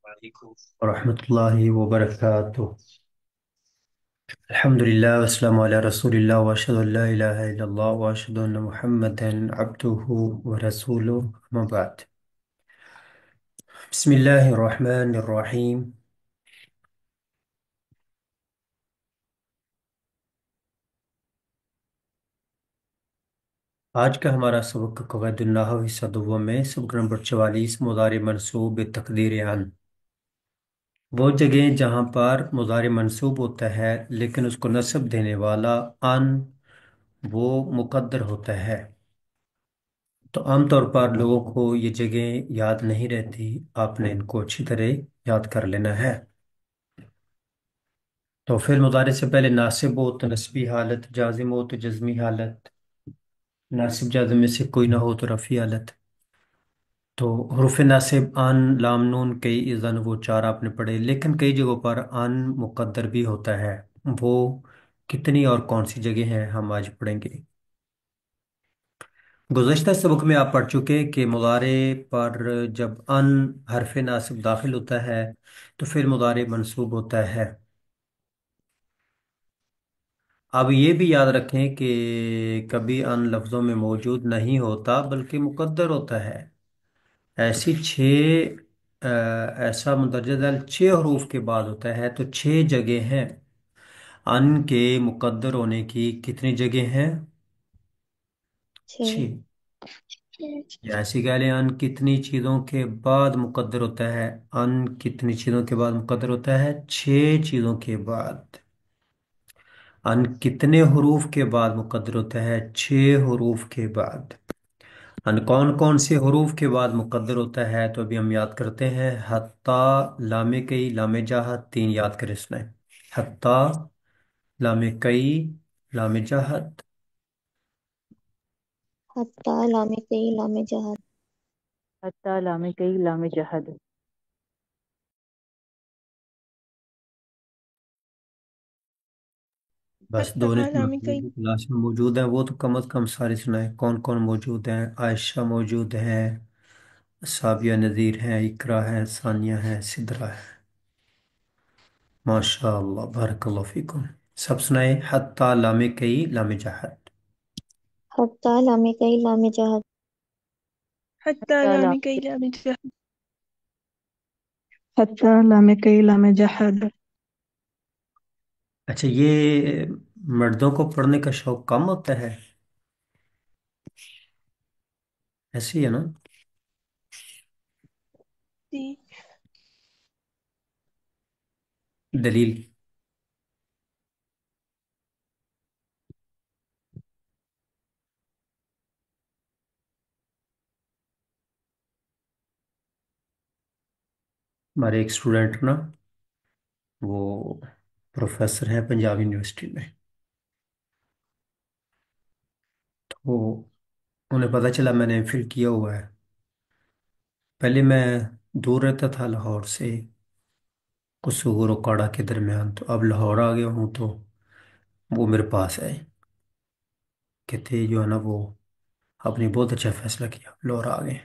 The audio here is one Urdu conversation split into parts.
ورحمۃ اللہ وبرکاتہ۔ الحمد للہ والسلام علی رسول اللہ واشہد ان لا الہ الا اللہ واشہد ان محمدا عبدہ ورسولہ اما بعد۔ بسم اللہ الرحمن الرحیم۔ آج کا ہمارا سبق قواعد النحو حصہ دوم میں سبق نمبر 44 مضارع منصوب بتقدیر ان۔ وہ جگہیں جہاں پر مضارع منصوب ہوتا ہے لیکن اس کو نصب دینے والا ان وہ مقدر ہوتا ہے، تو عام طور پر لوگوں کو یہ جگہیں یاد نہیں رہتی، آپ نے ان کو اچھی طرح یاد کر لینا ہے۔ تو فعل مضارع سے پہلے ناصب ہو تو نسبی حالت، جازم ہو تو جزمی حالت، ناصب جازم میں سے کوئی نہ ہو تو رفعی حالت۔ تو حروف ناصب ان، لام، نون، کئی، اذن وہ چار آپ نے پڑھے، لیکن کئی جگہوں پر ان مقدر بھی ہوتا ہے۔ وہ کتنی اور کون سی جگہ ہیں ہم آج پڑھیں گے۔ گزشتہ سبق میں آپ پڑھ چکے کہ مضارع پر جب ان حرف ناصب داخل ہوتا ہے تو پھر مضارع منصوب ہوتا ہے۔ اب یہ بھی یاد رکھیں کہ کبھی ان لفظوں میں موجود نہیں ہوتا بلکہ مقدر ہوتا ہے۔ ایسی ایسا مندرجہ ذیل 6 حروف کے بعد ہوتا ہے، تو 6 جگہ ہیں۔ ان کے مقدر ہونے کی کتنی جگہ ہیں؟ چھ 6۔ یا ایسی کہہ لیں ان کتنی چیزوں کے بعد مقدر ہوتا ہے؟ ان کتنی چیزوں کے بعد مقدر ہوتا ہے؟ 6 چیزوں کے بعد۔ ان کتنے حروف کے بعد مقدر ہوتا ہے؟ 6 حروف کے بعد۔ ان کون کون سے حروف کے بعد مقدر ہوتا ہے؟ تو ابھی ہم یاد کرتے ہیں۔ حتی، لام کئی، لام جہت، 3 یاد کریں سنیں۔ حتی، لام کئی، لام جہت۔ حتی، لام کئی، لام جہت۔ حتی، لام کئی، لام جہد۔ بس حتی دو لام کئی جو کلاس میں موجود ہیں وہ تو کم از کم سارے سنائیں۔ کون کون موجود ہیں؟ عائشہ موجود ہیں، سابیہ نذیر ہیں، اقرا ہے، ثانیہ ہے، سدرہ ہے۔ ماشاء اللہ، بارک اللہ فیکم۔ سب سنائیں۔ حتی، لام کئی، لام جہت۔ حتی، لام کئی، لام جہت۔ حتی حتی، لام لام کئی لام جہد۔ حتی لام کئی لام جحد۔ اچھا، یہ مردوں کو پڑھنے کا شوق کم ہوتا ہے؟ ایسی ہے نا؟ جی دلیل؟ ہمارے ایک اسٹوڈنٹ نا، وہ پروفیسر ہیں پنجاب یونیورسٹی میں، تو انہیں پتہ چلا میں نے ایم فل کیا ہوا ہے۔ پہلے میں دور رہتا تھا لاہور سے، قصور و کاڑا کے درمیان، تو اب لاہور آ گیا ہوں، تو وہ میرے پاس آئے، کہتے جو ہے نا وہ آپ نے بہت اچھا فیصلہ کیا، لاہور آ گئے۔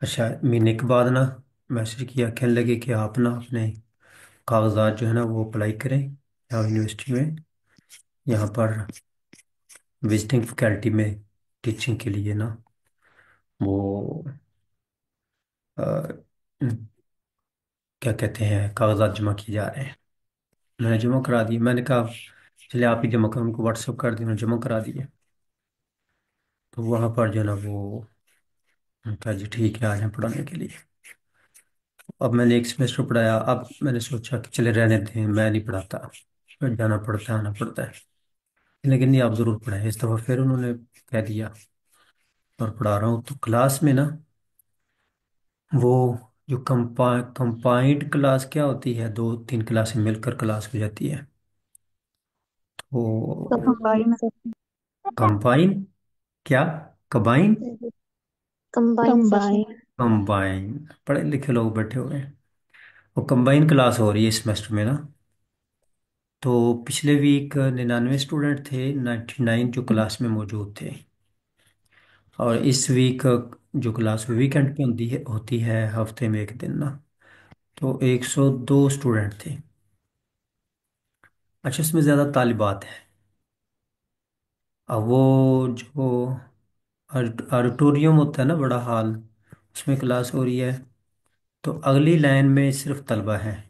اچھا، مہینے کے بعد نا میسج کیا، کہنے لگے کہ آپ نا اپنے کاغذات جو ہے نا وہ اپلائی کریں یہاں یونیورسٹی میں، یہاں پر وزٹنگ فیکلٹی میں ٹیچنگ کے لیے نا وہ آ، کیا کہتے ہیں کاغذات جمع کیے جا رہے ہیں۔ میں نے جمع کرا دیے، میں نے کہا چلے آپ ہی جمع کریں، ان کو واٹس ایپ کر دیں، انہوں نے جمع کرا دیے۔ تو وہاں پر جو ہے نا وہ کہا جی ٹھیک ہے آ جائیں پڑھانے کے لیے۔ اب میں نے ایک سیمسٹر پڑھایا، اب میں نے سوچا کہ چلے رہنے دیں، میں نہیں پڑھاتا، پھر جانا پڑتا ہے آنا پڑتا ہے، لیکن نہیں آپ ضرور پڑھائیں۔ اس دفعہ پھر انہوں نے کہہ دیا اور پڑھا رہا ہوں۔ تو کلاس میں نا وہ جو کمپائنڈ کلاس کیا ہوتی ہے، 2 3 کلاسیں مل کر کلاس ہو جاتی ہے، تو کمبائن کمپائن کیا؟ Combine? Combine session. Combine combine, پڑھے لکھے لوگ بیٹھے ہوئے ہیں۔ وہ کمبائن کلاس ہو رہی ہے اس سیمسٹر میں نا، تو پچھلے ویک 99 اسٹوڈنٹ تھے، 99 جو کلاس میں موجود تھے، اور اس ویک جو کلاس ویکینڈ پہ ہوتی ہے ہفتے میں ایک دن نا، تو 102 اسٹوڈنٹ تھے. اچھا اس میں زیادہ طالبات ہیں. اب وہ جو آڈیٹوریم ہوتا ہے نا، بڑا ہال، اس میں کلاس ہو رہی ہے. تو اگلی لائن میں صرف طلبہ ہیں،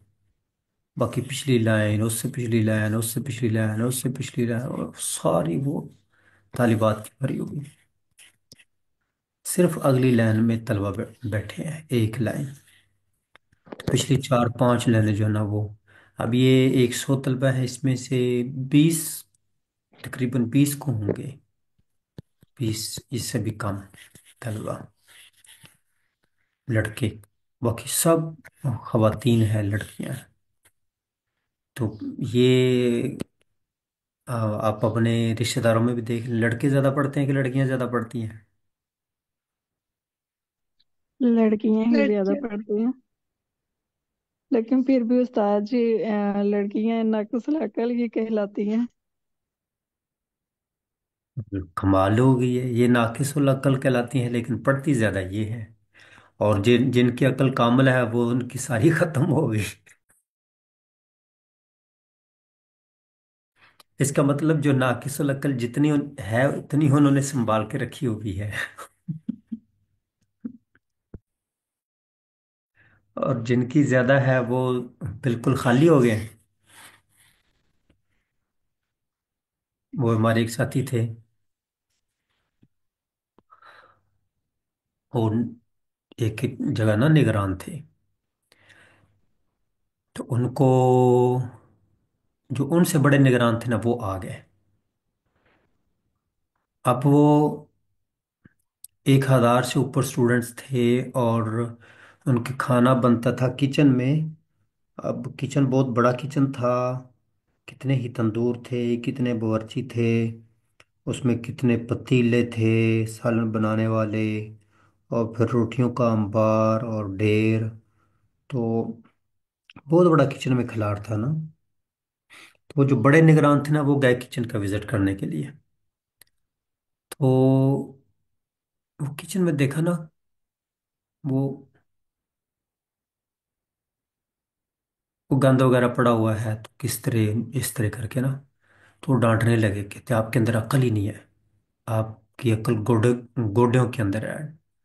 باقی پچھلی لائن، اس سے پچھلی لائن، اس سے پچھلی لائن، اس سے پچھلی لائن، اور ساری وہ طالبات کی بھری ہوئی. صرف اگلی لائن میں طلبہ بیٹھے ہیں، ایک لائن. تو پچھلی 4 5 لائنیں جو ہے نا وہ، اب یہ 100 طلبہ ہے، اس میں سے 20، تقریباً 20 کو ہوں گے، 20 اس سے بھی کم طلبہ لڑکے. باقی سب خواتین ہیں، لڑکیاں ہیں. تو یہ آپ اپنے رشتہ داروں میں بھی دیکھ لیں، لڑکے زیادہ پڑھتے ہیں کہ لڑکیاں زیادہ پڑھتی ہیں؟ لڑکیاں ہی زیادہ لڑکیاں پڑھتی ہیں، لیکن پھر بھی استاد جی لڑکیاں ناقص العقل ہی کہلاتی ہیں۔ کمال ہو گئی ہے، یہ ناقص العقل کہلاتی ہیں لیکن پڑھتی زیادہ یہ ہے. اور جن جن کی عقل کامل ہے وہ ان کی ساری ختم ہو گئی. اس کا مطلب جو ناقص العقل جتنی ہے اتنی انہوں نے سنبھال کے رکھی ہوئی ہے. اور جن کی زیادہ ہے وہ بالکل خالی ہو گئے. وہ ہمارے ایک ساتھی تھے، اور ایک ایک جگہ نا نگران تھے. تو ان کو جو ان سے بڑے نگران تھے نا وہ آ گئے. اب وہ 1000 سے اوپر اسٹوڈنٹس تھے، اور ان کے کھانا بنتا تھا کچن میں. اب کچن بہت بڑا کچن تھا، کتنے ہی تندور تھے، کتنے باورچی تھے، اس میں کتنے پتیلے تھے سالن بنانے والے، اور پھر روٹیوں کا انبار اور ڈھیر. تو بہت بڑا کچن میں کھلاڑ تھا نا. تو وہ جو بڑے نگران تھے نا وہ گئے کچن کا وزٹ کرنے کے لیے. تو وہ کچن میں دیکھا نا، وہ وہ گند وغیرہ پڑا ہوا ہے. تو کس طرح اس طرح کر کے نا، تو وہ ڈانٹنے لگے، کہتے آپ کے اندر عقل ہی نہیں ہے، آپ کی عقل گوڈیوں کے اندر ہے،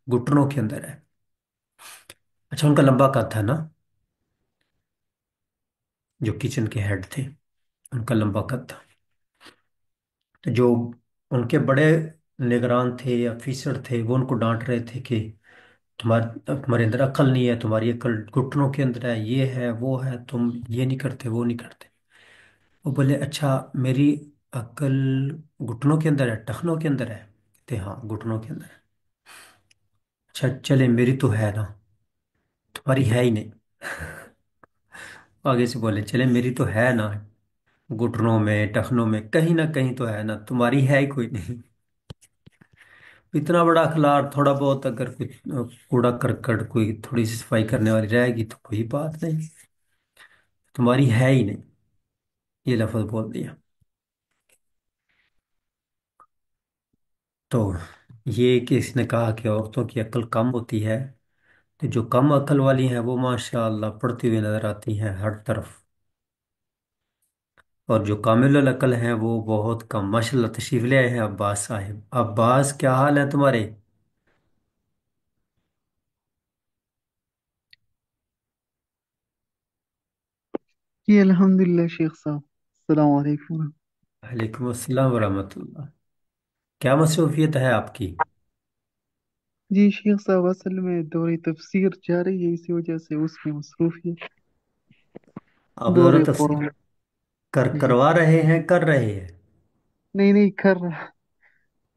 گھٹنوں کے اندر ہے. اچھا ان کا لمبا قد تھا نا، جو کچن کے ہیڈ تھے ان کا لمبا قد تھا. تو جو ان کے بڑے نگران تھے یا افیسر تھے وہ ان کو ڈانٹ رہے تھے کہ تمہارے اندر عقل نہیں ہے، تمہاری عقل گھٹنوں کے اندر ہے، یہ ہے وہ ہے، تم یہ نہیں کرتے وہ نہیں کرتے. وہ بولے اچھا میری عقل گھٹنوں کے اندر ہے، ٹخنوں کے اندر ہے؟ کہتے ہاں گھٹنوں کے اندر ہے. اچھا چلے میری تو ہے نا، تمہاری ہے ہی نہیں. آگے سے بولے چلے میری تو ہے نا، گھٹنوں میں ٹخنوں میں کہیں نہ کہیں تو ہے نا، تمہاری ہے ہی کوئی نہیں. اتنا بڑا اخلاق، تھوڑا بہت اگر کوئی کوڑا کرکٹ کوئی تھوڑی سی صفائی کرنے والی رہے گی تو کوئی بات نہیں، تمہاری ہے ہی نہیں، یہ لفظ بول دیا. تو یہ کہ اس نے کہا کہ عورتوں کی عقل کم ہوتی ہے. تو جو کم عقل والی ہیں وہ ماشاء اللہ پڑھتی ہوئی نظر آتی ہیں ہر طرف، اور جو کامل العقل ہیں وہ بہت کم. ماشاء اللہ تشریف لے آئے ہیں عباس صاحب. عباس کیا حال ہے تمہارے؟ جی الحمدللہ شیخ صاحب، السلام علیکم۔ وعلیکم السلام ورحمۃ اللہ. کیا مصروفیت ہے آپ کی؟ جی شیخ صاحب، اصل میں دور تفسیر جا رہی ہے، اسی وجہ سے اس میں مصروفیت آپ دور دورہ تفسیر قرآن۔ جی کروا رہے ہیں، کر رہے ہیں؟ نہیں نہیں، کر رہا،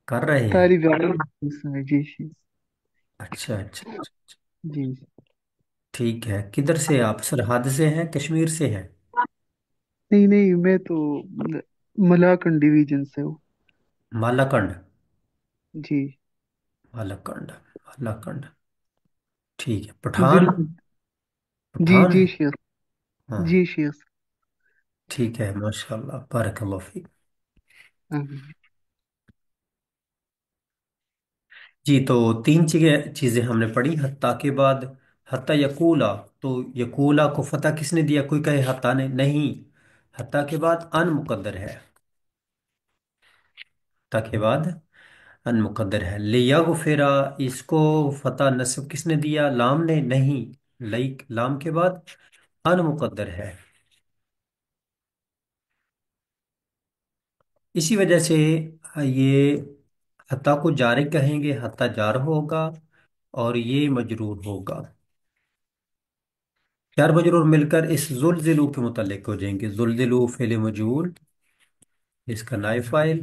کر رہے ہیں. طالب علم اس میں۔ جی شیخ، اچھا اچھا اچھا اچھا. جی ٹھیک ہے. کدھر سے آپ؟ سرحد سے ہیں، کشمیر سے ہیں؟ نہیں نہیں، میں تو ملاکنڈ ڈویژن سے ہوں۔ مالاکنڈ. جی مالاکنڈ. مالاکنڈ. ٹھیک ہے. پٹھان. ضلع، جی پٹھان جی ہے. شیخ، ہاں. جی شیخ، ٹھیک ہے، ماشاء اللہ، بارک اللہ فیک. آمین۔ جی تو 3 چیزیں ہم نے پڑھی، حتیٰ کے بعد حتی یقولا، تو یقولا کو فتح کس نے دیا؟ کوئی کہے حتی نے، نہیں، حتی کے بعد ان مقدر ہے، حتی کے بعد ان مقدر ہے۔ لیغفرا، اس کو فتح نصب کس نے دیا؟ لام نے، نہیں، لام کے بعد ان مقدر ہے۔ اسی وجہ سے یہ حتی کو جار کہیں گے، حتی جار ہوگا اور یہ مجرور ہوگا، جار مجرور مل کر اس زلزلو کے متعلق ہو جائیں گے۔ زلزلو فعل مجہول، اس کا نائب فاعل،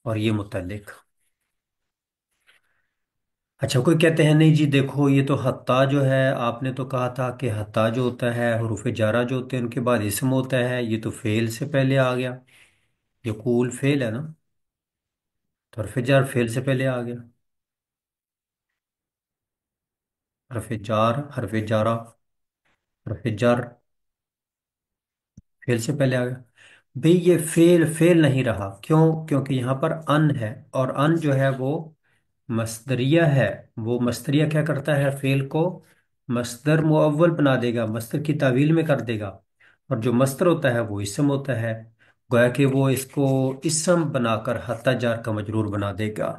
اور یہ متعلق۔ اچھا، کوئی کہتے ہیں نہیں جی دیکھو یہ تو حتی جو ہے، آپ نے تو کہا تھا کہ حتی جو ہوتا ہے حروف جارہ جو ہوتے ہیں ان کے بعد اسم ہوتا ہے، یہ تو فعل سے پہلے آ گیا، یقول فعل ہے نا، تو حرف جار فعل سے پہلے آ گیا، حرف جار، حرف جارہ، حرف جر فعل سے پہلے آ گیا۔ بھئی یہ فعل نہیں رہا، کیوں؟ کیونکہ یہاں پر ان ہے، اور ان جو ہے وہ مصدریہ ہے۔ وہ مصدریہ کیا کرتا ہے؟ فعل کو مصدر معول بنا دے گا، مصدر کی تعویل میں کر دے گا، اور جو مصدر ہوتا ہے وہ اسم ہوتا ہے، گویا کہ وہ اس کو اسم بنا کر حتی جار کا مجرور بنا دے گا۔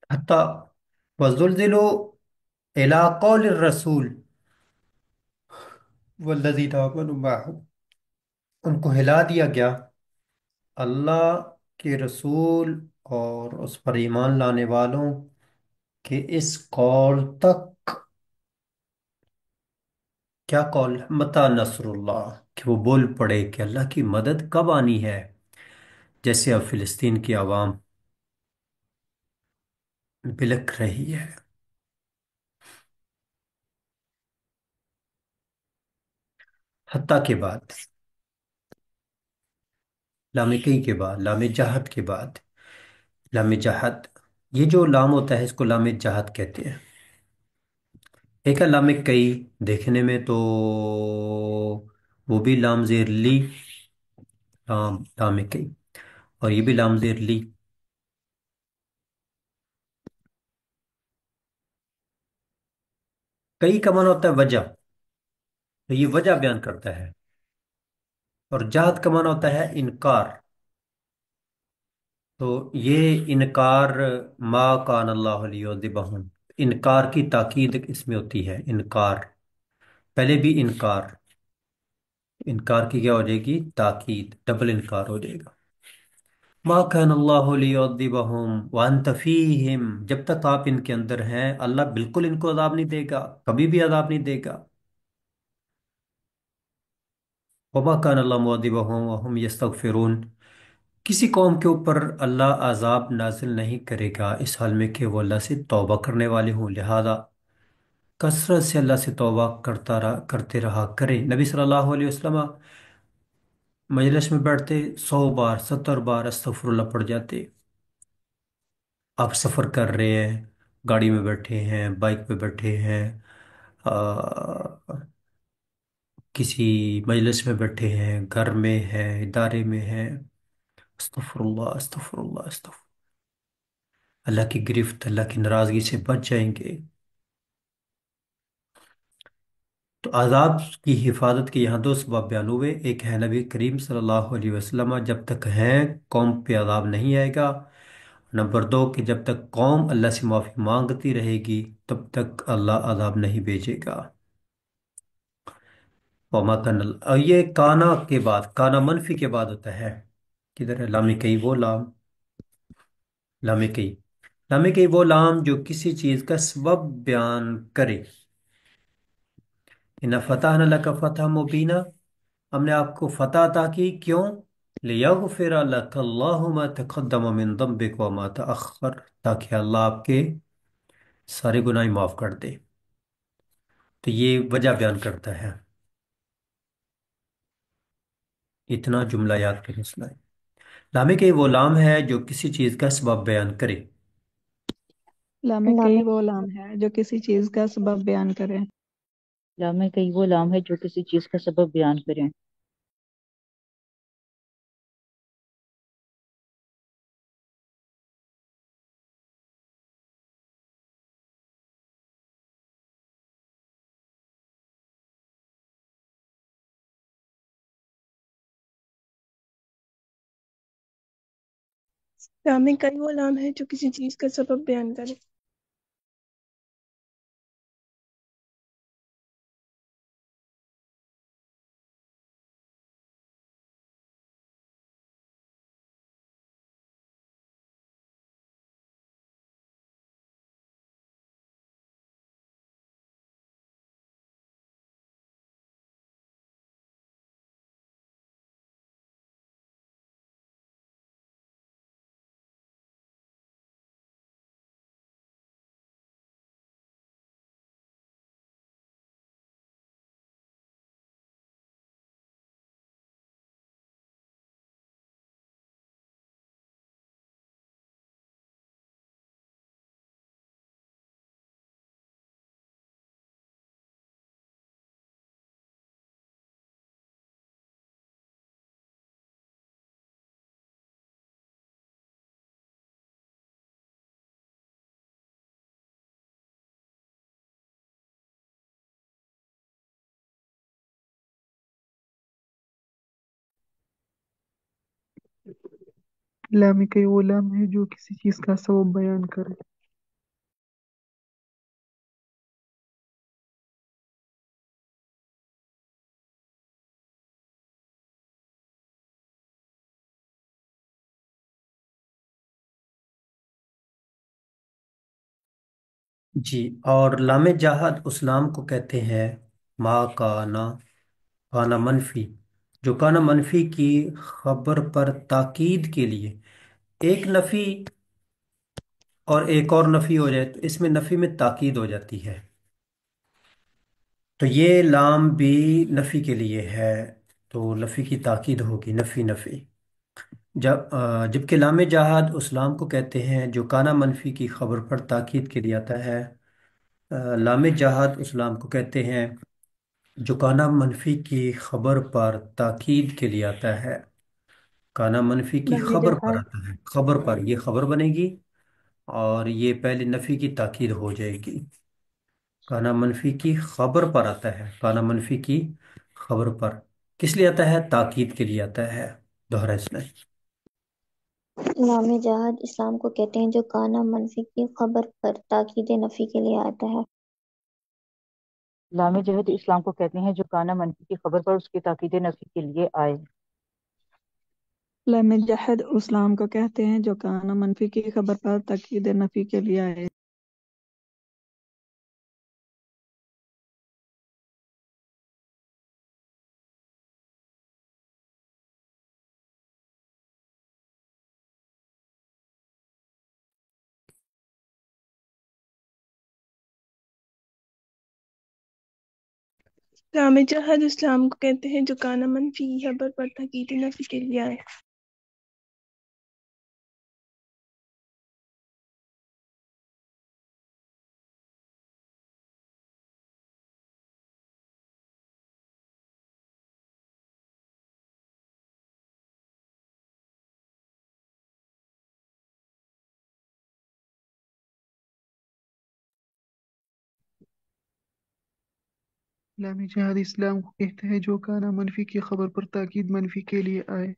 حتی وزلزلوا الی قول الرسول والذین آمنوا معه، ان کو ہلا دیا گیا اللہ کے رسول اور اس پر ایمان لانے والوں کے اس قول تک۔ کیا قول؟ متی نصر اللہ، کہ وہ بول پڑے کہ اللہ کی مدد کب آنی ہے، جیسے اب فلسطین کی عوام بلک رہی ہے۔ حتیٰ کے بعد، لام کئی کے بعد، لام جہت کے بعد، لام جہت، یہ جو لام ہوتا ہے اس کو لام جہت کہتے ہیں۔ ایک ہے لام کئی، دیکھنے میں تو وہ بھی لام زیر لی، لام کئی، اور یہ بھی لام زیر لی۔ کئی کا معنی ہوتا ہے وجہ، تو یہ وجہ بیان کرتا ہے، اور جہت کا معنی ہوتا ہے انکار، تو یہ انکار، ما کان اللہ لیعذبہم، انکار کی تاکید اس میں ہوتی ہے، انکار، پہلے بھی انکار، انکار کی کیا ہو جائے گی؟ تاکید، ڈبل انکار ہو جائے گا۔ ما کان اللہ لیعذبہم وانت فیہم، جب تک آپ ان کے اندر ہیں اللہ بالکل ان کو عذاب نہیں دے گا، کبھی بھی عذاب نہیں دے گا۔ وما کان اللہ معذبہم وہم یستغفرون، کسی قوم کے اوپر اللہ عذاب نازل نہیں کرے گا اس حال میں کہ وہ اللہ سے توبہ کرنے والے ہوں، لہذا کثرت سے اللہ سے توبہ کرتے رہا کریں۔ نبی صلی اللہ علیہ وسلم مجلس میں بیٹھتے 100 بار 70 بار استغفر اللہ پڑھ جاتے۔ آپ سفر کر رہے ہیں، گاڑی میں بیٹھے ہیں، بائک پہ بیٹھے ہیں، آ، کسی مجلس میں بیٹھے ہیں، گھر میں ہیں، ادارے میں ہیں، استغفر اللہ استغفر اللہ استغفر، اللہ کی گرفت، اللہ کی ناراضگی سے بچ جائیں گے۔ تو عذاب کی حفاظت کے یہاں دو سبب بیان ہوئے، ایک ہے نبی کریم صلی اللہ علیہ وسلم جب تک ہیں قوم پہ عذاب نہیں آئے گا، نمبر دو کہ جب تک قوم اللہ سے معافی مانگتی رہے گی تب تک اللہ عذاب نہیں بھیجے گا۔ وما کان اور یہ کانا کے بعد، کانا منفی کے بعد ہوتا ہے، کدھر ہے لام کئی؟ وہ لام، لام کئی، لام کئی وہ لام جو کسی چیز کا سبب بیان کرے۔ ان فتحنا لک فتح مبینہ، ہم نے آپ کو فتح عطا کی، کیوں؟ لیغفر لک اللہ ما تقدم من ذنبک وما تأخر، تاکہ اللہ آپ کے سارے گناہ معاف کر دے۔ تو یہ وجہ بیان کرتا ہے، اتنا جملہ یاد کریں مسئلہ ہے۔ لام کے وہ لام ہے جو کسی چیز کا سبب بیان کرے۔ لام لام کئی وہ لام ہے جو کسی چیز کا سبب بیان کرے۔ لام کئی وہ لام ہے جو کسی چیز کا سبب بیان کریں۔ لام میں کئی وہ لام ہے جو کسی چیز کا سبب بیان کرے۔ لام کئی وہ لام ہے جو کسی چیز کا سبب بیان کرے۔ جی، اور لام جہاد اس لام کو کہتے ہیں ما کانا، کانا منفی، جو کانا منفی کی خبر پر تاکید کے لیے ایک نفی اور ایک اور نفی ہو جائے تو اس میں نفی میں تاکید ہو جاتی ہے، تو یہ لام بھی نفی کے لیے ہے، تو نفی کی تاکید ہوگی، نفی نفی۔ جبکہ لام جہاد اس لام کو کہتے ہیں جو کانا منفی کی خبر پر تاکید کے لیے آتا ہے۔ لام جہاد اس لام کو کہتے ہیں جو کانا منفی کی خبر پر تاکید کے لیے آتا ہے، کانا منفی کی لام خبر پر جہاد آتا ہے، خبر پر، یہ خبر بنے گی اور یہ پہلے نفی کی تاکید ہو جائے گی۔ کانا منفی کی خبر پر آتا ہے، کانا منفی کی خبر پر کس لیے آتا ہے؟ تاکید کے لیے آتا ہے، دوہرا اس میں۔ لام جہاد اسلام کو کہتے ہیں جو کانا منفی کی خبر پر تاکید نفی کے لیے آتا ہے۔ لام جہد اسلام کو کہتے ہیں جو کانا منفی کی خبر پر اس کی تاکید نفی کے لیے آئے۔ لام جہد اسلام کو کہتے ہیں جو کانا منفی کی خبر پر تاکید نفی کے لیے آئے۔ لام جہاد اسلام کو کہتے ہیں جو کانا منفی کی خبر پر تاکید نفی کے لیے آئے۔ لام جہاد اسلام کو کہتے ہیں جو کانا منفی کی خبر پر تاکید منفی کے لیے آئے۔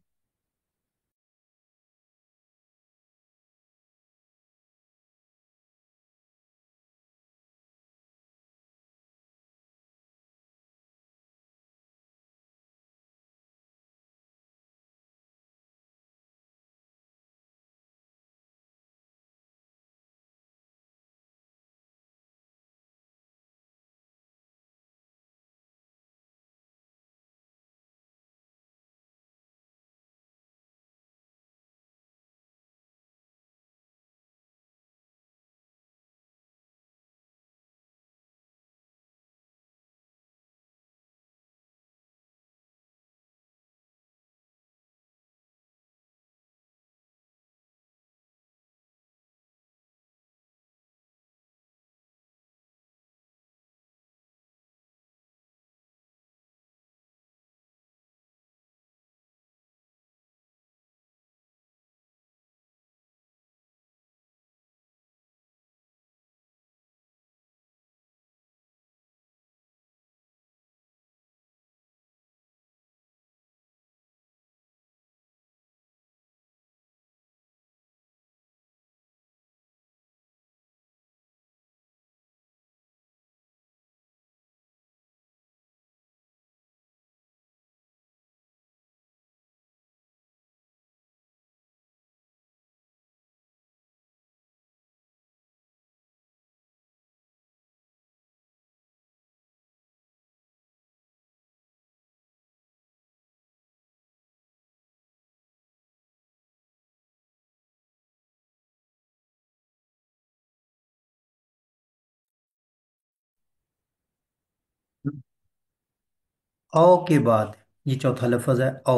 او کے بعد یہ چوتھا لفظ ہے او،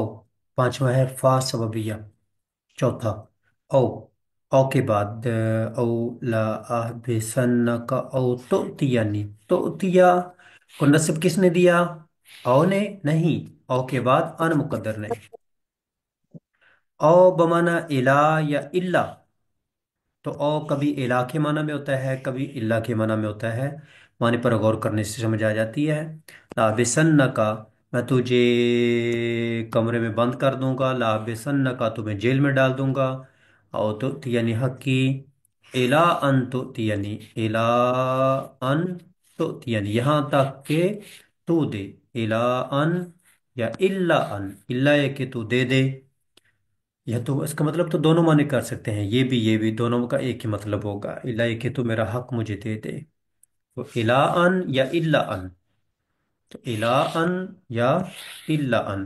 پانچواں ہے فا سببیہ، چوتھا او، او کے بعد او لا احبسن کا او تؤتینی، تؤتیا کو نصب کس نے دیا؟ او نے نہیں، او کے بعد ان مقدر نے۔ او بمانا الا یا الا، تو او کبھی الہ کے معنی میں ہوتا ہے، کبھی اللہ کے معنی میں ہوتا ہے، معنی پر غور کرنے سے سمجھ آ جاتی ہے۔ لابسن کا، میں تجھے کمرے میں بند کر دوں گا، لابسن کا تمہیں جیل میں ڈال دوں گا، او تو یعنی حق کی، الا ان تو یعنی الا ان تو یعنی یہاں تک کہ تو دے، الا ان یا الا ان، الا ہے کہ تو دے دے، یا تو اس کا مطلب تو دونوں معنی کر سکتے ہیں، یہ بھی دونوں کا ایک ہی مطلب ہوگا، الہ کہ تو میرا حق مجھے دے دے، تو الہ ان یا الا ان، تو الہ ان یا الا ان،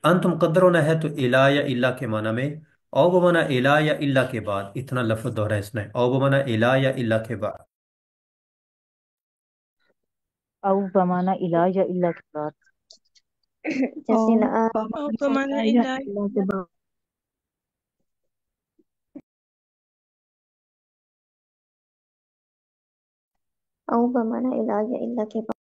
ان تو مقدر ہونا ہے تو الہ یا الا کے معنی میں، او بمانا الہ یا الا کے بعد، اتنا لفظ دوہرا ہے اس نے، او بمانا الہ یا الا کے بعد۔ او بمانا الہ یا اللہ کے بعد، جیسے اور لا اور پابندی بمانا یا الہ اللہ کے بعد۔ او بمانا الہ یا اللہ کے بعد۔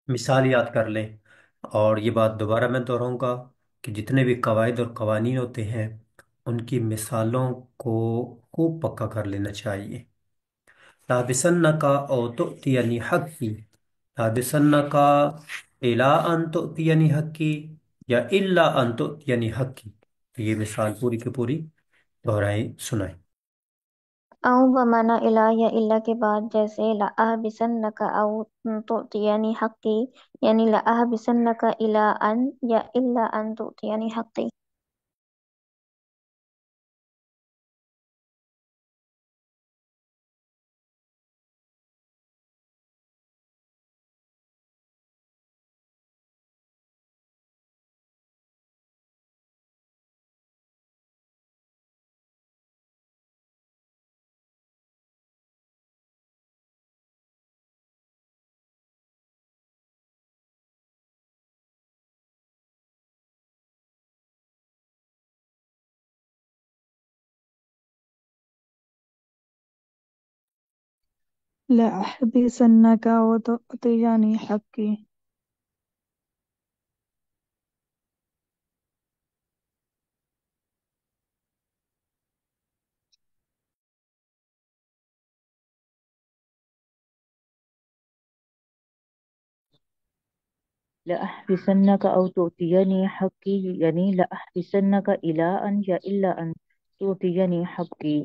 مثال یاد کر لیں، اور یہ بات دوبارہ میں دہراؤں گا کہ جتنے بھی قواعد اور قوانین ہوتے ہیں ان کی مثالوں کو خوب پکا کر لینا چاہیے۔ لابسن کا او تؤتینی حقی، لابسن کا الا ان تؤتینی حقی یا الا ان تؤتینی حقی، تو یہ مثال پوری کی پوری دہرائیں سنائیں۔ او بمانا الہ یا اللہ کے بعد، جیسے لأحبسنک او تعطینی حقی، یعنی لأحبسنک الی ان یا الا ان تعطینی حقی۔ لأحبسنك وتؤتيني حقي۔ لأحبسنك أو تؤتيني حقي، يعني لأحبسنك إلى أن یا إلا أن تؤتيني حقي۔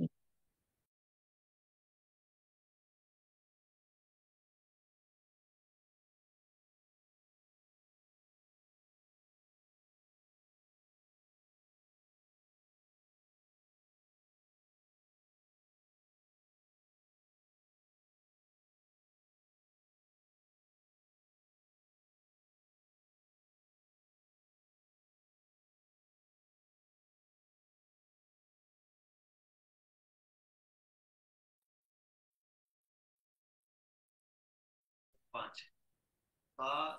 پانچ،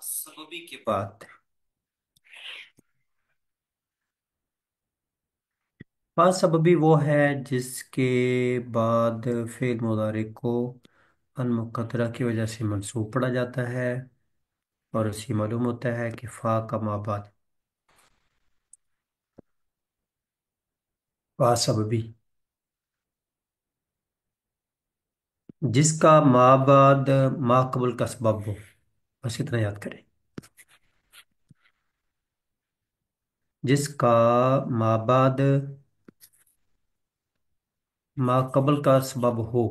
سببی کے بعد، سببی وہ ہے جس کے بعد فعل مضارع کو ان مقدرہ کی وجہ سے منصوب پڑھا جاتا ہے، اور اسی معلوم ہوتا ہے کہ فا کا ما بعد، فا سببی جس کا ما بعد ما قبل کا سبب ہو، بس اتنا یاد کریں، جس کا ما بعد ما قبل کا سبب ہو،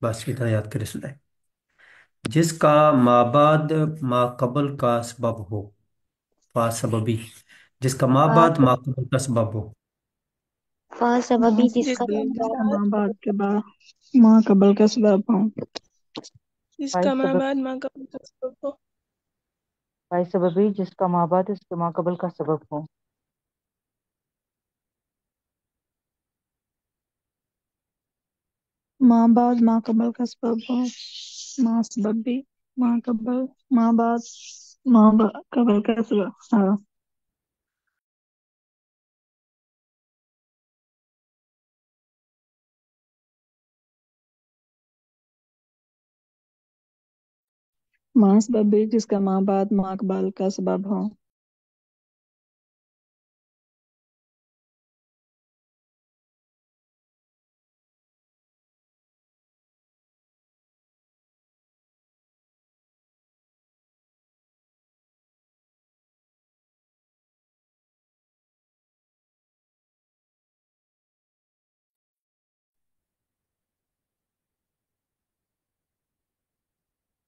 بس اتنا یاد کریں، سنائیں، جس کا ما بعد ما قبل کا سبب ہو، فا سببی جس کا ما بعد ما قبل کا سبب ہو۔ فا ماں سببی سے جس کا قبل ماں جس کا بعد ماں بعد کے بعد ماں قبل کا سبب ہوں جس فائز کا ماں سبب بعد ماں قبل کا سبب ہو. فائز سببی جس کا ماں بعد اس کے ماں قبل کا سبب ہو. ماں بعد ماں قبل کا سبب ہوں ماں سبب بھی ماں قبل ماں بعد قبل کا سبب ہاں ماں سبب بھی جس کا ماں بعد ماں قبل کا سبب ہوں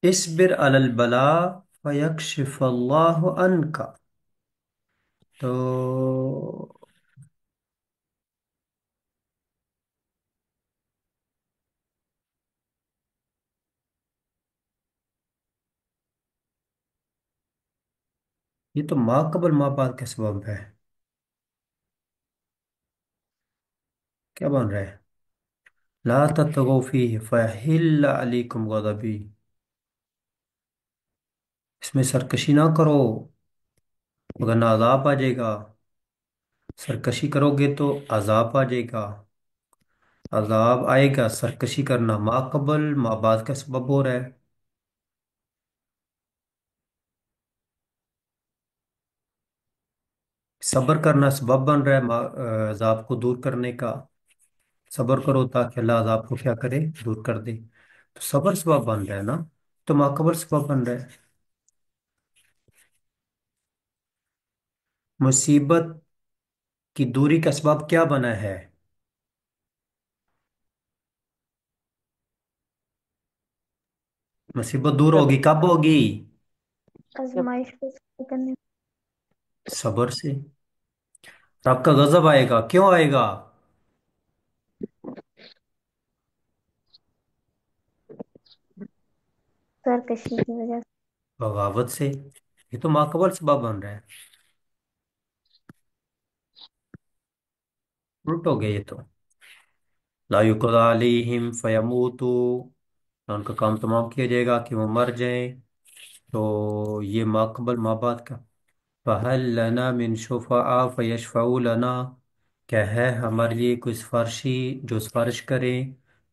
اصبر علی البلاء فیکشف اللہ عنک. تو یہ تو ما قبل ما بعد کا سبب ہے. کیا بن رہا ہے؟ لا تطغوا فیہ فیحل علیکم غضبی. اس میں سرکشی نہ کرو ورنہ عذاب آ جائے گا. سرکشی کرو گے تو عذاب آ جائے گا. عذاب آئے گا. سرکشی کرنا ما قبل ما بعد کا سبب ہو رہا ہے. صبر کرنا سبب بن رہا ہے عذاب کو دور کرنے کا. صبر کرو تاکہ اللہ عذاب کو کیا کرے؟ دور کر دے. تو صبر سبب بن رہا ہے نا. تو ما قبل سبب بن رہا ہے. مصیبت کی دوری کا سبب کیا بنا ہے؟ مصیبت دور جب ہوگی کب ہوگی؟ جب آزمائش کو صبر کرنے. صبر سے. رب کا غضب آئے گا. کیوں آئے گا؟ سرکشی کی وجہ سے. بغاوت سے. یہ تو ما قبل سبب بن رہا ہے. الٹ ہو گیا یہ تو. لا یقضى علیہم فیموتوا. نہ ان کا کام تمام کیا جائے گا کہ وہ مر جائیں. تو یہ ما قبل ما بعد کا. فَهَلْ لَنَا مِن شُفَعَاء فَيَشْفَعُوا لَنَا. کیا ہے ہمارے لیے کوئی سفارشی جو سفارش کرے؟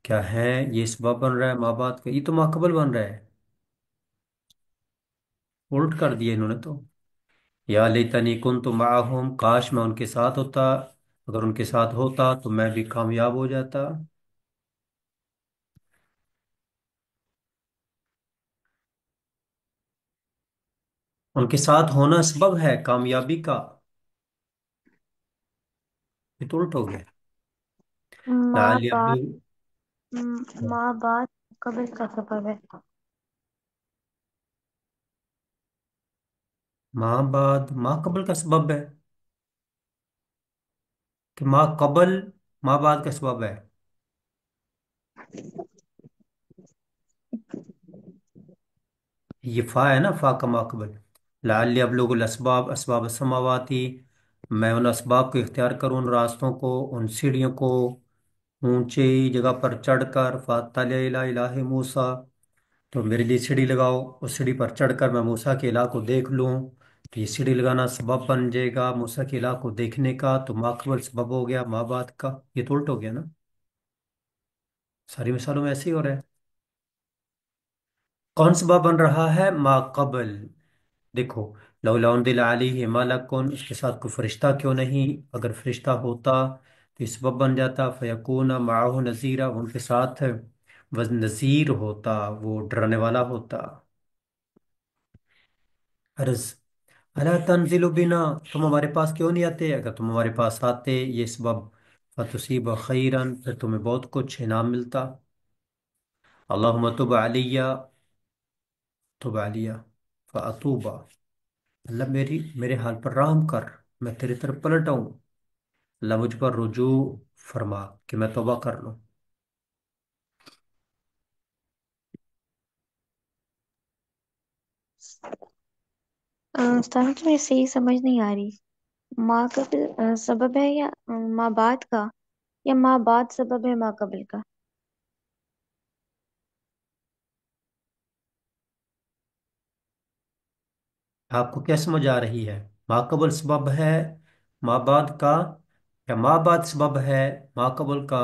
کیا ہے؟ یہ سبب بن رہا ہے ما بعد کا. یہ تو ما قبل بن رہا ہے. الٹ کر دیا انہوں نے تو. یا لیتنی کنت معہم. کاش میں ان کے ساتھ ہوتا. اگر ان کے ساتھ ہوتا تو میں بھی کامیاب ہو جاتا. ان کے ساتھ ہونا سبب ہے کامیابی کا. یہ تو الٹ ہو گیا. ماں لعلی بعد ابلغ. ماں بعد قبل کا سبب ہے. ماں بعد ماں قبل کا سبب ہے کہ ماں قبل ماں بعد کا سبب ہے. یہ فا ہے نا. فا کا ما قبل. لعلی ابلغ الاسباب اسباب السماواتی. میں ان اسباب کو اختیار کروں. ان راستوں کو ان سیڑھیوں کو اونچی جگہ پر چڑھ کر. فاطلع الی الہ موسیٰ. تو میرے لیے سیڑھی لگاؤ. اس سیڑھی پر چڑھ کر میں موسیٰ کے الہ کو دیکھ لوں. تو یہ سیڑھی لگانا سبب بن جائے گا موسیٰ کے الہ کو دیکھنے کا. تو ما قبل سبب ہو گیا ما بعد کا. یہ تو الٹ ہو گیا نا. ساری مثالوں میں ایسے ہی ہو رہا ہے. کون سبب بن رہا ہے؟ ما قبل. دیکھو. لولا انزل علیہ ملک. اس کے ساتھ کوئی فرشتہ کیوں نہیں؟ اگر فرشتہ ہوتا تو یہ سبب بن جاتا. فیکون معہ نذیرا. ان کے ساتھ وہ نذیر ہوتا. وہ ڈرانے والا ہوتا. عرض الا تنزل بنا. تم ہمارے پاس کیوں نہیں آتے؟ اگر تم ہمارے پاس آتے یہ سبب فتصیب خیرا. پھر تمہیں بہت کچھ انعام ملتا. اللہم تب علیہ. تب علیہ فاتوبہ. اللہ میرے حال پر رحم کر. میں تیری طرف پلٹ آؤں. اللہ مجھ پر رجوع فرما کہ میں توبہ کر لوں. استاد مجھے صحیح سمجھ نہیں آ رہی. ماں قبل سبب ہے یا ماں بعد کا، یا ماں بعد سبب ہے ماں قبل کا؟ آپ کو کیا سمجھ آ رہی ہے؟ ما قبل سبب ہے ما بعد کا، یا ما بعد سبب ہے ما قبل کا؟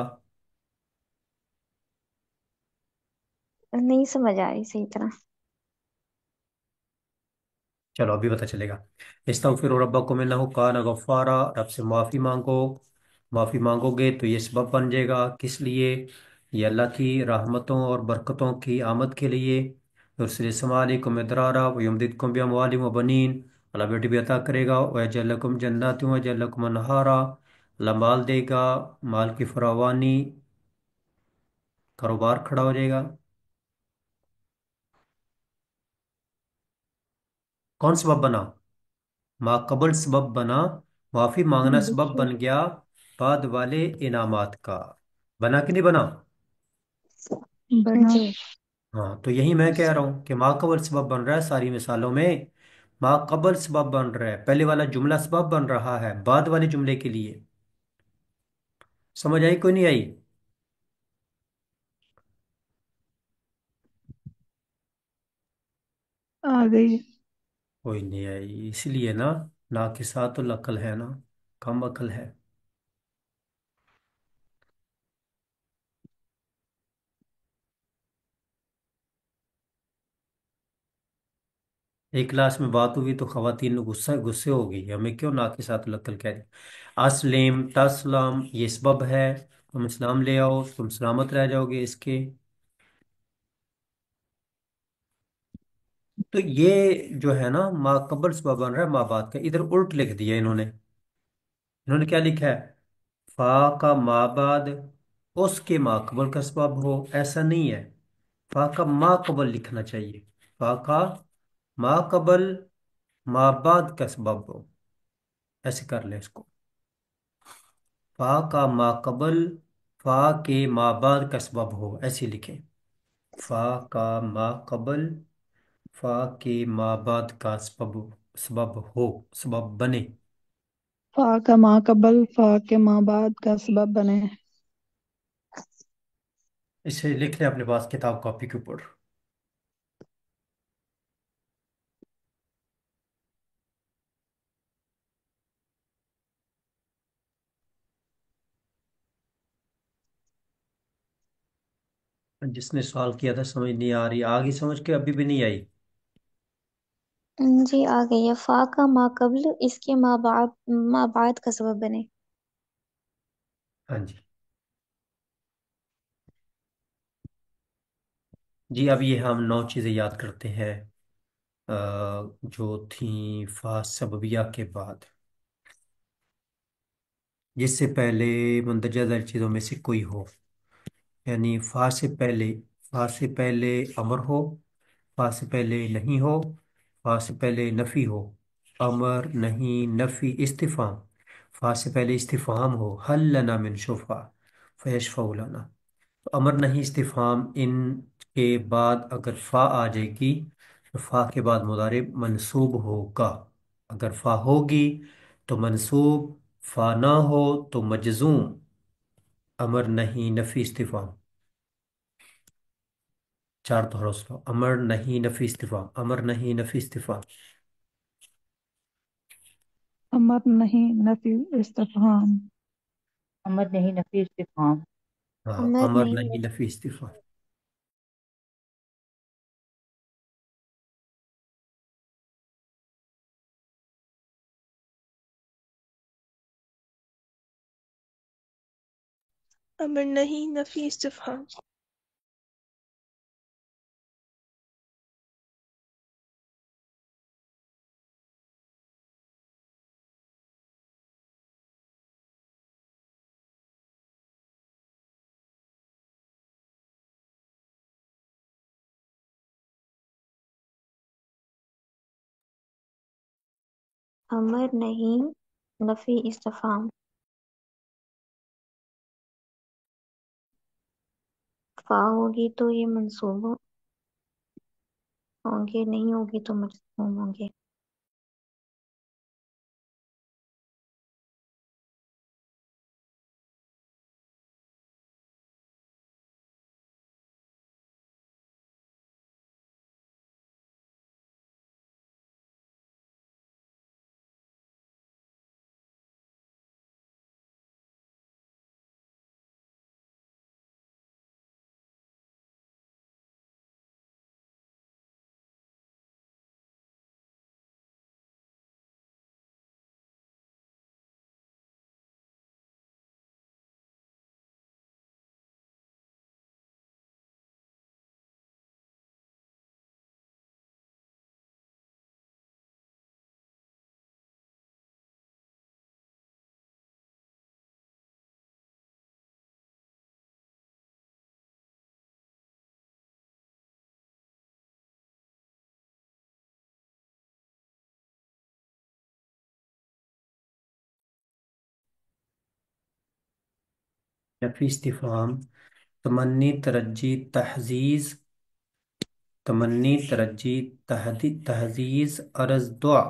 نہیں سمجھ آ رہی صحیح طرح. چلو ابھی پتہ چلے گا. استغفروا ربکم انہ کان غفارا، رب سے معافی مانگو. معافی مانگو گے تو یہ سبب بن جائے گا. کس لیے؟ یہ اللہ کی رحمتوں اور برکتوں کی آمد کے لیے. یرسل السماء علیکم مدرارا ویمددکم باموال و بنین، اللہ بیٹی بھی عطا کرے گا. ویجعل لکم جنات ویجعل لکم انہارا، اللہ مال دے گا، مال کی فراوانی، کاروبار کھڑا ہو جائے گا. کون سبب بنا؟ ما قبل سبب بنا، معافی مانگنا سبب بچوں بن گیا بعد والے انعامات کا. بنا کہ نہیں بنا؟ بنا. جی. ہاں، تو یہی میں کہہ رہا ہوں کہ ما قبل سبب بن رہا ہے ساری مثالوں میں. ما قبل سبب بن رہا ہے، پہلے والا جملہ سبب بن رہا ہے بعد والے جملے کے لیے. سمجھ آئی کوئی نہیں آئی؟ آ گئی. کوئی نہیں آئی، اس لیے نا ناقصات العقل ہے نا، کم عقل ہے. ایک کلاس میں بات ہوئی تو خواتین غصے ہو گئی، ہمیں کیوں ناقصات العقل کہہ دیں. اسلم تسلم یہ سبب ہے، تم اسلام لے آؤ تم سلامت رہ جاؤ گے اس کے. تو یہ جو ہے نا ما قبل سبب بن رہا ہے ما بعد کا. ادھر الٹ لکھ دیا انہوں نے. انہوں نے کیا لکھا ہے؟ فا کا ما بعد اس کے ما قبل کا سبب ہو، ایسا نہیں ہے. فا کا ما قبل لکھنا چاہیے. فا کا ما قبل ما بعد کا سبب ہو، ایسے کر لیں اس کو. فا کا ما قبل فا کے ما بعد کا سبب ہو، ایسے لکھیں. فا کا ما قبل فا کے ما بعد کا سبب ہو، سبب بنے. فا کا ماں قبل فا کے ماں بعد کا سبب بنے. اسے لکھ لیں اپنے پاس کتاب کاپی کے اوپر. جس نے سوال کیا تھا سمجھ نہیں آ رہی، آگے سمجھ کے ابھی بھی نہیں آئی. جی آ گئی ہے. فا کا ما قبل اس کے ما بعد کا سبب بنے. ہاں جی. جی اب یہ ہم 9 چیزیں یاد کرتے ہیں جو تھیں فا سببیہ کے بعد. جس سے پہلے مندرجہ ذیل چیزوں میں سے کوئی ہو، یعنی فا سے پہلے امر ہو، فا سے پہلے نہیں ہو، فا سے پہلے نفی ہو. امر نہیں نفی استفہام. فا سے پہلے استفہام ہو، حل لنا من شفا فیشفع لنا. تو امر نہیں استفہام، ان کے بعد اگر فا آ جائے گی تو فا کے بعد مضارع منصوب ہوگا. اگر فا ہوگی تو منصوب، فا نہ ہو تو مجزوم. امر نہیں نفی استفہام. چار دوہرا سلو، امر نہیں نفی استفہام، امر نہیں نفی استفہام. امر نہیں نفی استفہام. امر نہیں نفی استفہام. ہاں، امر امر نہیں. نہیں نفی استفہام. امر نہیں نفی استفہام. امر نہیں نفی استفہام. فا ہوگی تو یہ منصوب ہوں گے، نہیں ہوگی تو مجزوم ہوں گے۔ نفی استفہام، تمنی ترجی تحزیز، تمنی ترجی تحزیز عرض دعا،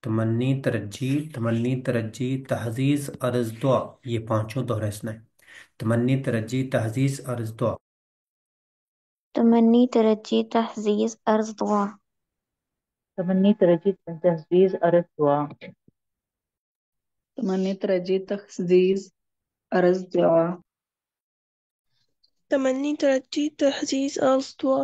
تمنی ترجی تحزیز عرض دعا، یہ پانچوں دوہرا اسنا ہے۔ تمنی ترجی تحزیز عرض دعا، تمنی ترجی تحزیز عرض دعا، تمنی ترجی تجویز عرض دعا، تمنی ترجی تخزیز عرض دعا، تمنی ترجی تحزیز عرض دعا،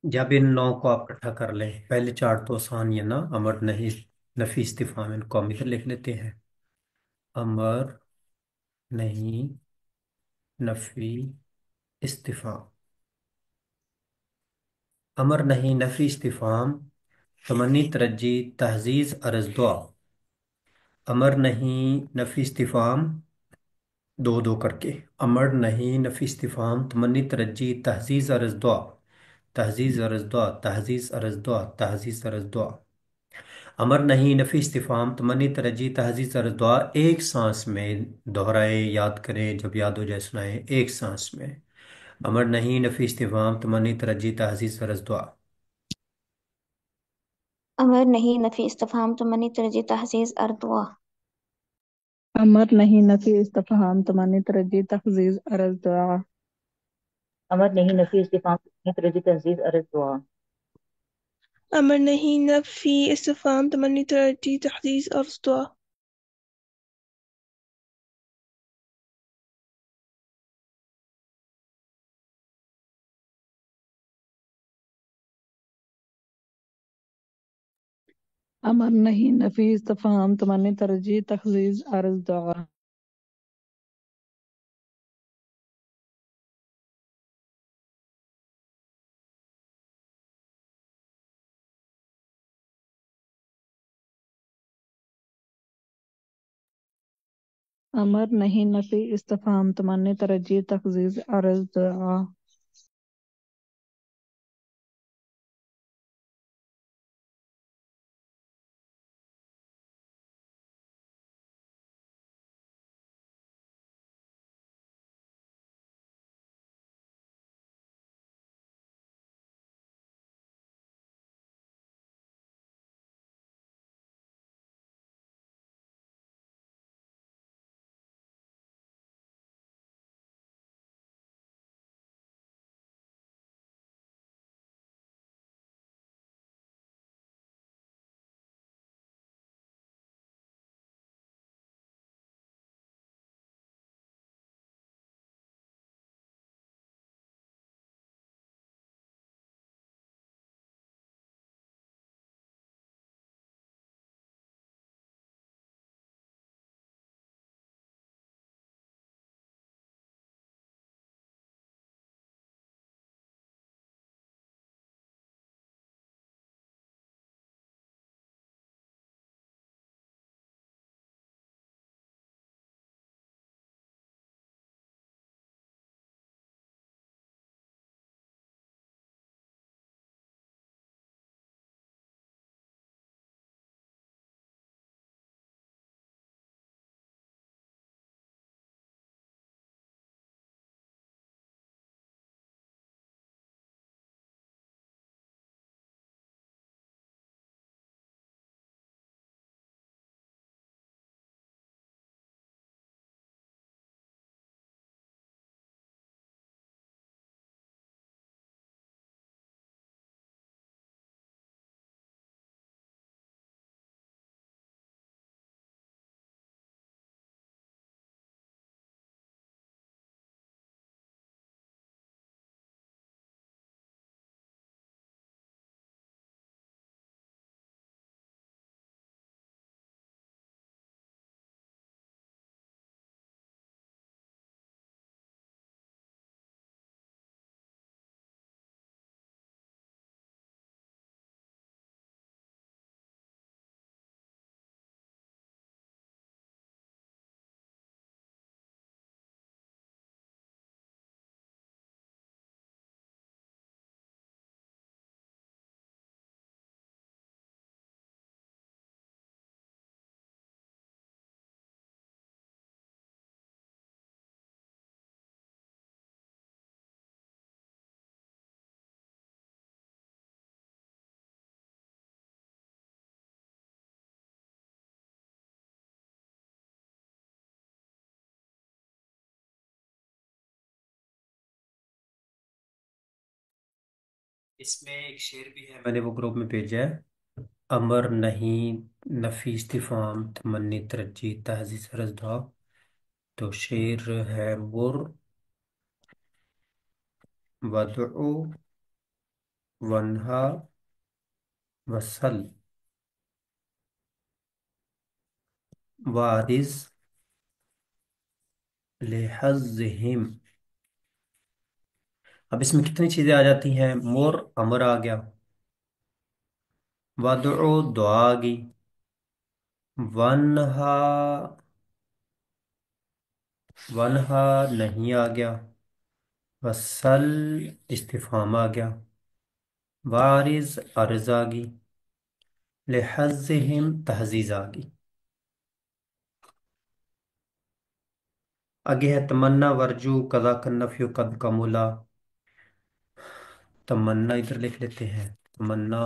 جب ان نو کو آپ اکٹھا کر لیں، پہلے چار تو آسان ہی ہے نا، امر نہیں نفی استفہام، ان کو ہم ادھر لکھ لیتے ہیں۔ امر نہیں نفی استفہام، امر نہیں نفی استفہام، تمنی ترجی تحزیز عرض دعا، امر نہیں نفی استفہام، دو دو کر کے، امر نہیں نفی استفہام، تمنی ترجی تحزیز عرض دعا، تحزیز عرض دعا، تحزیز عرض دعا، تحزیز عرض دعا، امر نہیں نفی استفہام، تمنی ترجی تحزیز عرض دعا، ایک سانس میں دہرائے، یاد کریں، جب یاد ہو جائے سنائیں، ایک سانس میں۔ امر نہیں نفی استفہام، تمنی ترجی تحزیز عرض دعا، امر نہیں نفی استفہام، تمنی ترجی تحزیز عرض دعا، امر نہیں نفی استفہام تمنی ترجی تخزیز عرض دعا، امر نہیں نفی استفہام، تمنی ترجی تجویز عرض دعا، امر نہیں نفی استفہام تمنی ترجی تحزیز عرض دعا، امر نہیں نفی استفہام تمنی ترجی تخزیز عرض دعا، امر نہیں نفی استفہام تمنی ترجی تخزیز عرض دعا، اس میں ایک شعر بھی ہے، میں نے وہ گروپ میں بھیجا ہے. امر نہیں، نفی استفہام تمنی ترجی تہذیب سرزدہ. تو شعر ہے: مر ودعو ونہا وسل وارز لحظہم. اب اس میں کتنی چیزیں آ جاتی ہیں؟ مر، امر آ گیا. ودعو، دعا آ گئی. ونہا، ونہا نہیں آ گیا. وسل، استفہام آ گیا. وارز، عرض آ گئی. لحظہم، تہذیز آ گئی. آگے ہے تمنا ورجو قضا کنفی قد کملا. تمنا ادھر لکھ لیتے ہیں، تمنا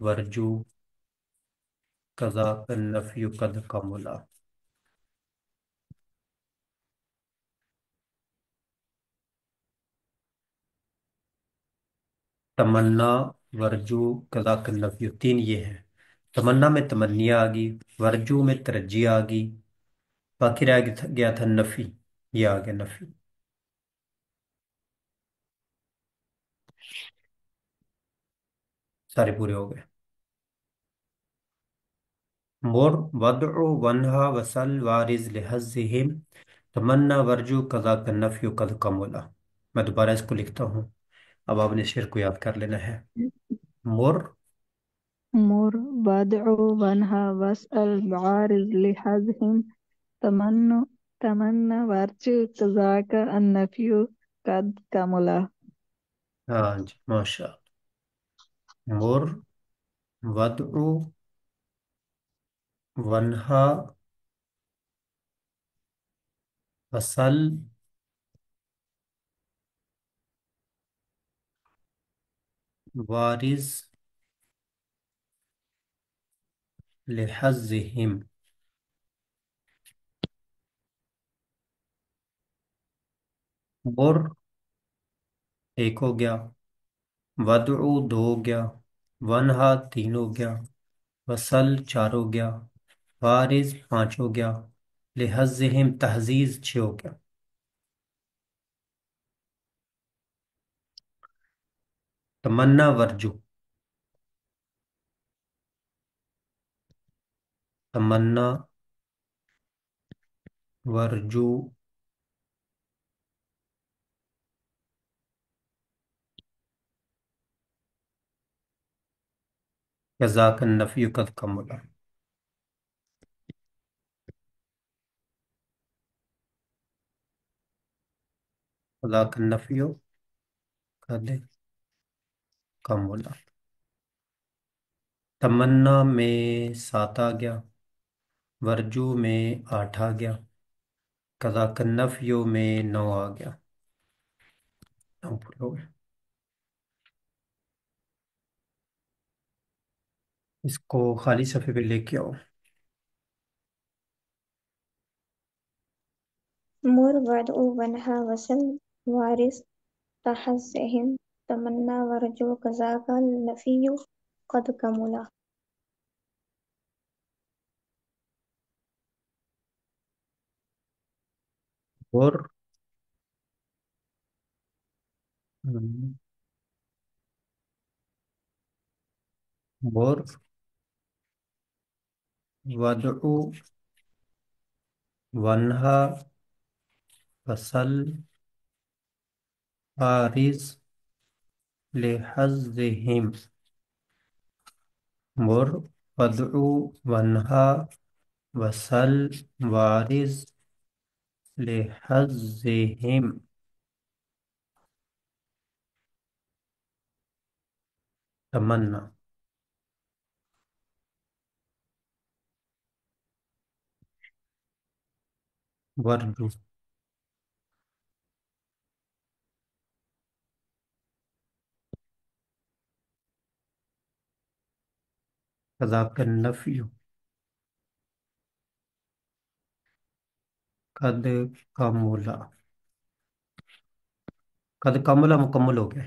ورجو قضا کنفی قد کملا. تمنا، ورجو، قضا کنفی، تین یہ ہیں. تمنا میں تمنی آ گئی، ورجو میں ترجی آ گئی، باقی رہ گیا تھا نفی. یہ آ گیا نفی. سارے پورے ہو گئے. مر ودعو ونہا وسل وارز لحظہم تمنا ورجو قضا کنفی قد کملا. میں دوبارہ اس کو لکھتا ہوں، اب آپ نے شعر کو یاد کر لینا ہے. مر، مر وادع وانهى واسأل وعارض لحظهم تمن تمنى وارجو كذاك النفي قد كملا. ہاں جی ماشاء اللہ. مر ودعو ونہا وسل وارز لحظہم. مر ایک ہو گیا، ودعو دو ہو گیا، ونہا تین ہو گیا، وصل چار ہو گیا، وارث پانچ ہو گیا، لحظہم تہذیز چھ ہو گیا. تمنا ورجو، تمنا ورجو جزاک النفی قد کملا. جزاک النفی قد کملا. تمنا میں سات آ گیا، ورجو میں آٹھ آ گیا، جزاک النفی میں نو آ گیا. نو پورے ہو گئے. اس کو خالی صفحے پہ لے کے آؤ. مر وادعو ونہا وسل وارث تحزہم تمنا ورجو كذاك النفي قد كملا. اور اور ودعو ونہا وسل وارث لحظہم. مر ودعو ونہا وسل وارث لحظہم. تمنا ورجو کذاک النفی قد کملا. قد کملا مکمل ہو گئے.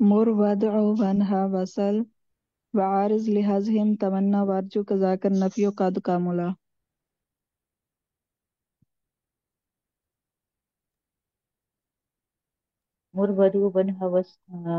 مر وادع وانهى وسل وعارض لهزهم تمنى وارجو كذاك النفي قد كاملا. مر ودو بنها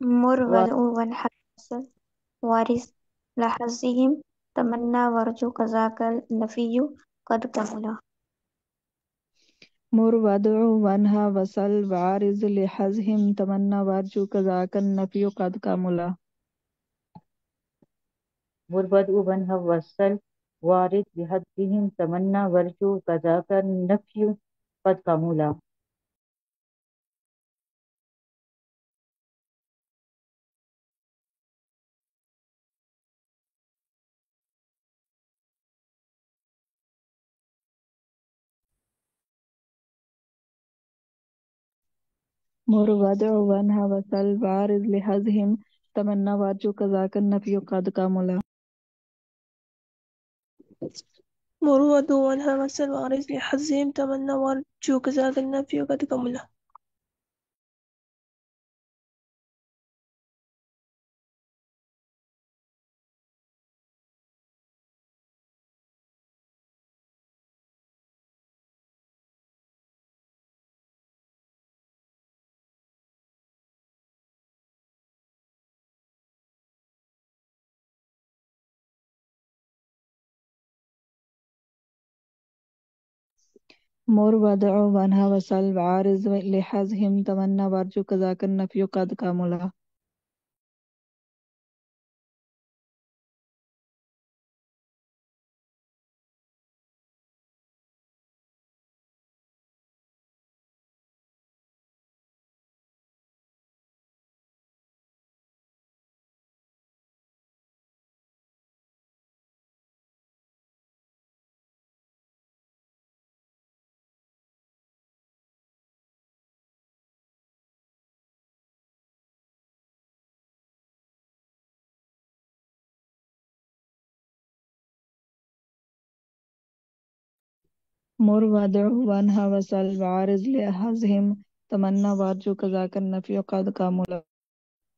مر وادعو وانحر وسل وارث لحظهم تمنى وارجو كذاك النفي قد كمل. مر وادع وانهى وسل وعارض لهزهم تمنى وارجو كذاك النفي قد كاملا. مر ودو بنها وسل وآرد بهم تمنى ورجو كذاك النفي قد كملا. مر وادع وانهى وسل وعارض لهزهم تمنى وارجو كذاك النفي قد كاملا. مر ودو وانهى وسل وعرض لحظهم تمنى وارجو كذاك النفي قد كمل. مر وادع وانهى وسل وعارض لهزهم تمنى وارجو كذاك النفي قد كاملا. مر وادع وانهى وسل وعارض لهزهم تمنى وارجو كذاك النفي قد كاملا.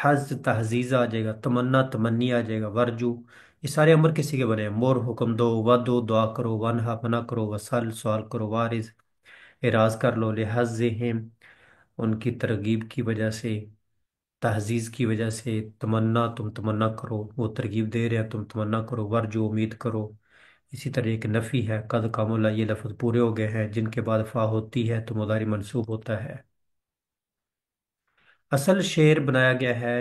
حز تحزیز آ جائے گا، تمنا تمنی آ جائے گا، ورجو یہ سارے امر کسی کے بنے ہیں، مور حکم دو، ودو دعا کرو، ونہا منع کرو، وسل سوال کرو، وارث اعراض کر لو، لحظہم ان کی ترغیب کی وجہ سے، تحزیز کی وجہ سے، تمنا تم تمنا کرو، وہ ترغیب دے رہے ہیں تم تمنا کرو، ورجو امید کرو۔ اسی طرح ایک نفی ہے، قد کاملا یہ لفظ پورے ہو گئے ہیں، جن کے بعد فا ہوتی ہے تو مضارع منصوب ہوتا ہے۔ اصل شعر بنایا گیا ہے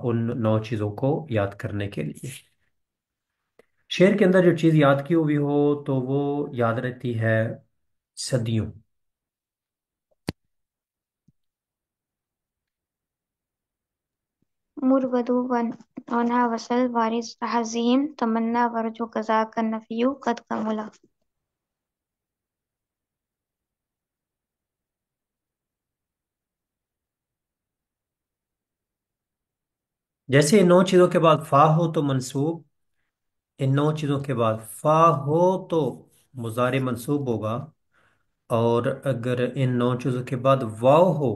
ان 9 چیزوں کو یاد کرنے کے لیے۔ شعر کے اندر جو چیز یاد کی ہوئی ہو تو وہ یاد رہتی ہے صدیوں۔ مر ودو ونہا وسل وارث تحزیم تمنا ورجو کذاک النفی قد کملا۔ جیسے ان 9 چیزوں کے بعد فا ہو تو منصوب، ان 9 چیزوں کے بعد فا ہو تو مضارع منصوب ہوگا، اور اگر ان 9 چیزوں کے بعد واو ہو،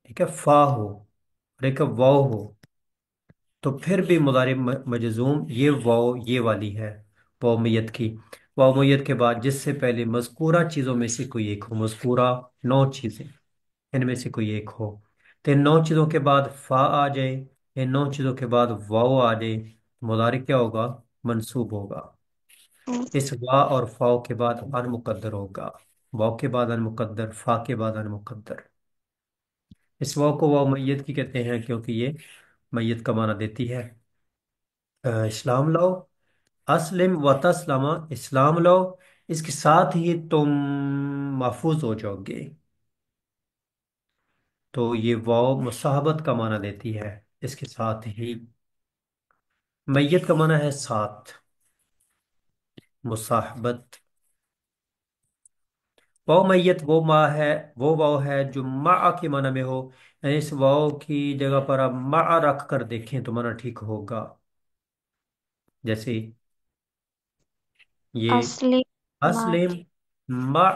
ٹھیک ہے، فا ہو اور ایک واو ہو، تو پھر بھی مضارع مجزوم، یہ واو یہ والی ہے، واو میت کی، واو میت کے بعد جس سے پہلے مذکورہ چیزوں میں سے کوئی ایک ہو، مذکورہ 9 چیزیں ان میں سے کوئی ایک ہو، تو ان 9 چیزوں کے بعد فا آ جائے، ان 9 چیزوں کے بعد واو آ جائے، مضارع کیا ہوگا؟ منصوب ہوگا۔ اس وا اور فاؤ کے بعد ان مقدر ہوگا، واو کے بعد ان مقدر، فا کے بعد ان مقدر۔ اس واو کو واو میت کی کہتے ہیں کیونکہ یہ میت کا معنی دیتی ہے۔ اسلام لاؤ، اسلم و تسلم، اسلام لاؤ، اس کے ساتھ ہی تم محفوظ ہو جاؤ گے، تو یہ واو مصاحبت کا معنی دیتی ہے، اس کے ساتھ ہی میت کا معنی ہے ساتھ، مصاحبت۔ واو میت وہ ماں ہے، وہ واو ہے جو مع کے معنی میں ہو، یعنی اس واو کی جگہ پر آپ مع رکھ کر دیکھیں تو معنی ٹھیک ہوگا۔ جیسے یہ اصلی اسلم مع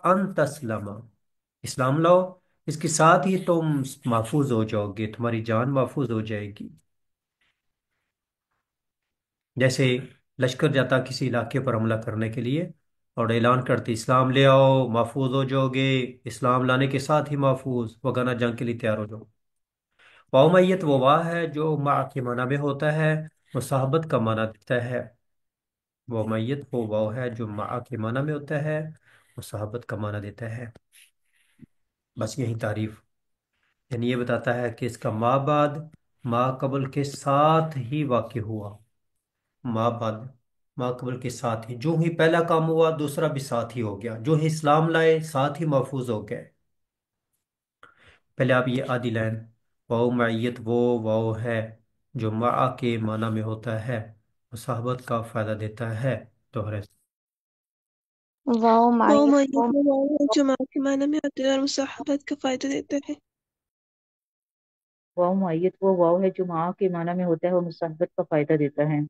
ان تسلم، اسلام لاؤ، اس کے ساتھ ہی تم محفوظ ہو جاؤ گے، تمہاری جان محفوظ ہو جائے گی۔ جیسے لشکر جاتا کسی علاقے پر حملہ کرنے کے لیے اور اعلان کرتی اسلام لے آؤ محفوظ ہو جاؤ گے، اسلام لانے کے ساتھ ہی محفوظ، وگرنہ جنگ کے لیے تیار ہو جاؤ۔ واو میت وہ واہ ہے جو مع کے معنی میں ہوتا ہے، مصاحبت کا معنی دیتا ہے۔ واو میت وہ واو ہے جو مع کے معنی میں ہوتا ہے، مصاحبت کا معنی دیتا ہے۔ بس یہی تعریف، یعنی یہ بتاتا ہے کہ اس کا ما بعد ما قبل کے ساتھ ہی واقع ہوا، ما بعد ما قبل کے ساتھ ہی، جو ہی پہلا کام ہوا دوسرا بھی ساتھ ہی ہو گیا، جو ہی اسلام لائے ساتھ ہی محفوظ ہو گئے۔ پہلے آپ یہ آدھی لائن، واو معیت وہ واو ہے جو مع کے معنی میں ہوتا ہے، مصاحبت کا فائدہ دیتا ہے، دوہرے۔ واو واو معیت معنی وہ واو ہے جو ماں کے معنی میں ہوتے ہیں اور مصاحبت کا فائدہ دیتا ہے۔ واو معیت وہ واو ہے جو مع کے معنی میں ہوتا ہے اور مصاحبت کا فائدہ دیتا ہے۔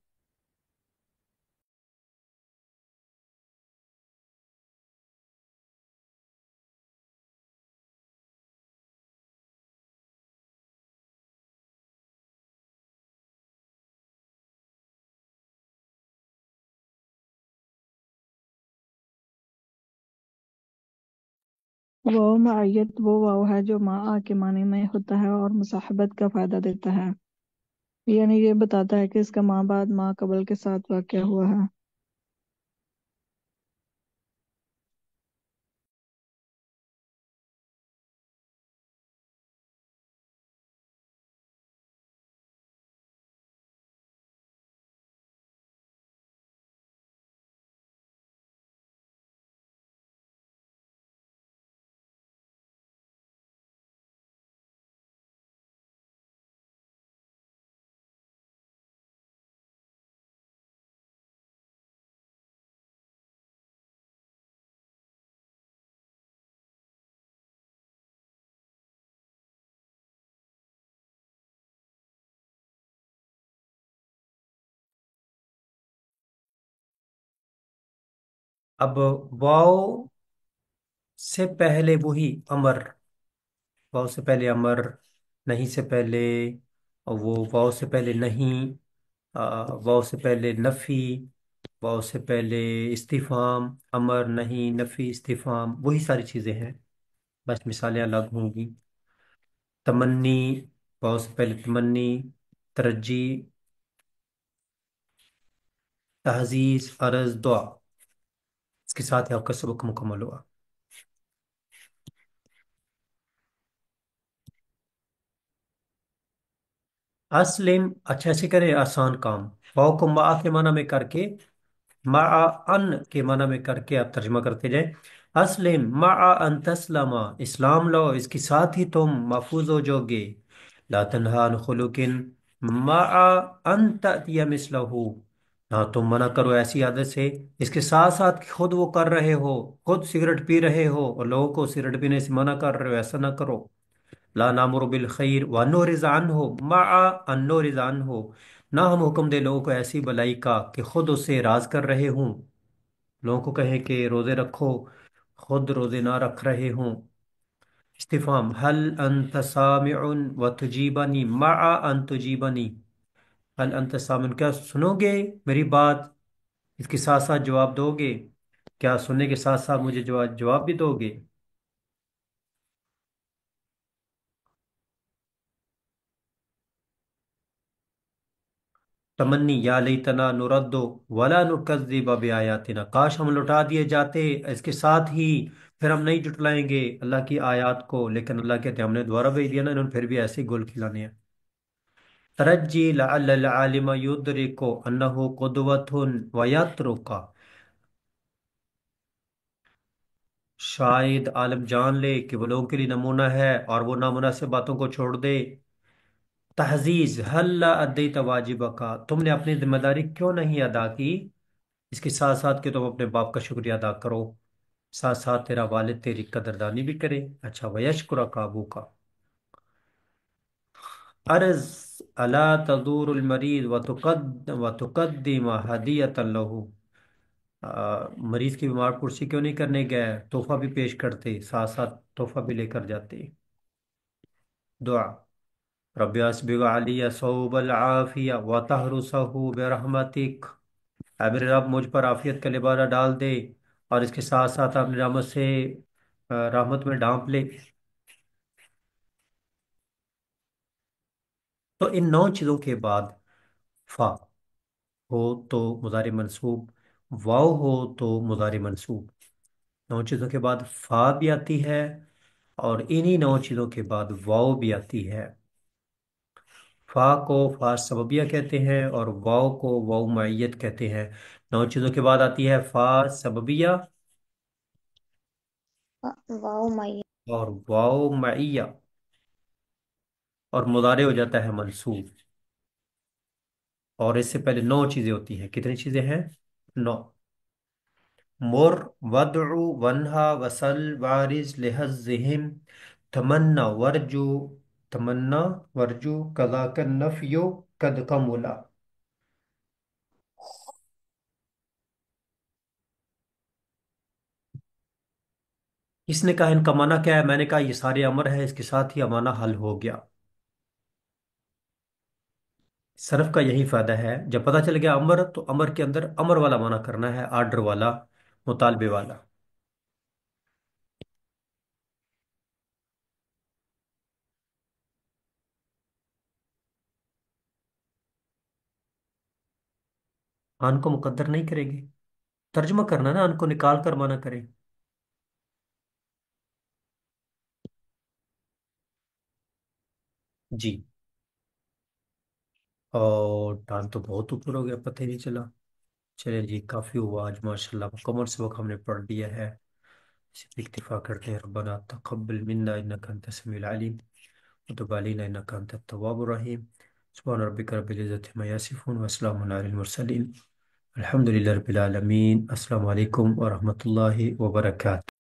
واو معیت وہ واو ہے جو مع کے معنی میں ہوتا ہے اور مصاحبت کا فائدہ دیتا ہے، یعنی یہ بتاتا ہے کہ اس کا ماں بعد ماں قبل کے ساتھ واقع ہوا ہے۔ اب واو سے پہلے وہی امر، واو سے پہلے امر نہیں سے پہلے، اور وہ واو سے پہلے نہیں، واو سے پہلے نفی، واو سے پہلے استفہام، امر نہیں نفی استفہام، وہی ساری چیزیں ہیں، بس مثالیں الگ ہوں گی۔ تمنی، واو سے پہلے تمنی، ترجی، تہذیز، عرض، دعا، اس کے ساتھ ہی آپ کا سبق مکمل ہوا۔ اسلم، اچھا ایسے کریں آسان کام، واو کو ما کے معنی میں کر کے، مع ان کے معنی میں کر کے آپ ترجمہ کرتے جائیں۔ اسلم مع ان تسلم، اسلام لو اس کے ساتھ ہی تم محفوظ ہو جو گے۔ لا تنہا عن خلق مع ان تأتی مثلہ، نہ تم منع کرو ایسی عادت سے اس کے ساتھ ساتھ کہ خود وہ کر رہے ہو، خود سگریٹ پی رہے ہو اور لوگوں کو سگریٹ پینے سے منع کر رہے ہو، ایسا نہ کرو۔ لا نامر بالخیر ونورز عنہ مع ان نورز عنہ، نہ ہم حکم دے لوگوں کو ایسی بلائی کا کہ خود اسے راز کر رہے ہوں، لوگوں کو کہیں کہ روزے رکھو، خود روزے نہ رکھ رہے ہوں۔ استفہام، هل انت سامع وتجیبنی مع ان تجیبنی، هل انت سامع کیا سنو گے میری بات، اس کے ساتھ ساتھ جواب دو گے، کیا سننے کے ساتھ ساتھ مجھے جواب بھی دو گے؟ تمنی، یا لیتنا نرد ولا نکذب بآیاتنا، کاش ہم لوٹا دیے جاتے، اس کے ساتھ ہی پھر ہم نہیں جٹلائیں گے اللہ کی آیات کو، لیکن اللہ کہتے ہیں ہم نے دوبارہ بھیج دیا نا انہوں نے، پھر بھی ایسے ہی گول کھلانے ہیں۔ ترجی لعل العالم یدرک انہ قدوۃ ویترک، شاید عالم جان لے کہ وہ لوگوں کے لیے نمونہ ہے اور وہ نامناسب باتوں کو چھوڑ دے۔ تحزیز، حل لا ادیت واجبک، تم نے اپنی ذمہ داری کیوں نہیں ادا کی، اس کے ساتھ ساتھ کہ تم اپنے باپ کا شکریہ ادا کرو، ساتھ ساتھ تیرا والد تیری قدردانی بھی کرے۔ اچھا، ویشکرک ابوک۔ عرض، الا تزور المریض وتقدم ہدیۃ له، مریض کی بیمار پرسی کیوں نہیں کرنے گئے، تحفہ بھی پیش کرتے، ساتھ ساتھ تحفہ بھی لے کر جاتے۔ دعا، رب اسبغ علی صوب العافیہ وتحرسہ برحمتک، اے میرے رب مجھ پر عافیت کا لبادہ ڈال دے اور اس کے ساتھ ساتھ اپنی رحمت سے رحمت میں ڈانپ لے۔ تو ان 9 چیزوں کے بعد فا ہو تو مضارع منصوب، واو ہو تو مضارع منصوب، 9 چیزوں کے بعد فا بھی آتی ہے اور انہی 9 چیزوں کے بعد واو بھی آتی ہے۔ فا کو فا سببیہ کہتے ہیں اور واو کو واو معیت کہتے ہیں۔ 9 چیزوں کے بعد آتی ہے فا سببیہ واو مائی اور واو معیہ، اور مضارع ہو جاتا ہے منصوب، اور اس سے پہلے 9 چیزیں ہوتی ہیں، کتنی چیزیں ہیں؟ 9۔ مر، ودعو، ونہا، وسل، وارث، لحظہم، تمنا ورجو، تمنا ورجو، کذاک النفی قد کملا۔ اس نے کہا ان کا معنی کیا ہے، میں نے کہا یہ سارے امر ہے، اس کے ساتھ ہی معنی حل ہو گیا۔ صرف کا یہی فائدہ ہے، جب پتہ چل گیا امر تو امر کے اندر امر والا معنی کرنا ہے، آرڈر والا، مطالبے والا۔ ان کو مقدر نہیں کرے گی، ترجمہ کرنا نا، ان کو نکال کر معنی کریں۔ جی، اور ٹائم تو بہت اوپر ہو گیا، پتہ ہی نہیں چلا۔ چلے جی، کافی ہوا آج ماشاءاللہ، مکمل سبق ہم نے پڑھ لیا ہے، اسی پہ اکتفا کرتے ہیں۔ ربنا تقبل منا انک انت السمیع العلیم وتب علینا انک انت التواب الرحیم، سبحان ربک رب العزۃ عما یصفون وسلام علی المرسلین، الحمد للہ رب العالمین۔ السلام علیکم ورحمۃ اللہ وبرکاتہ۔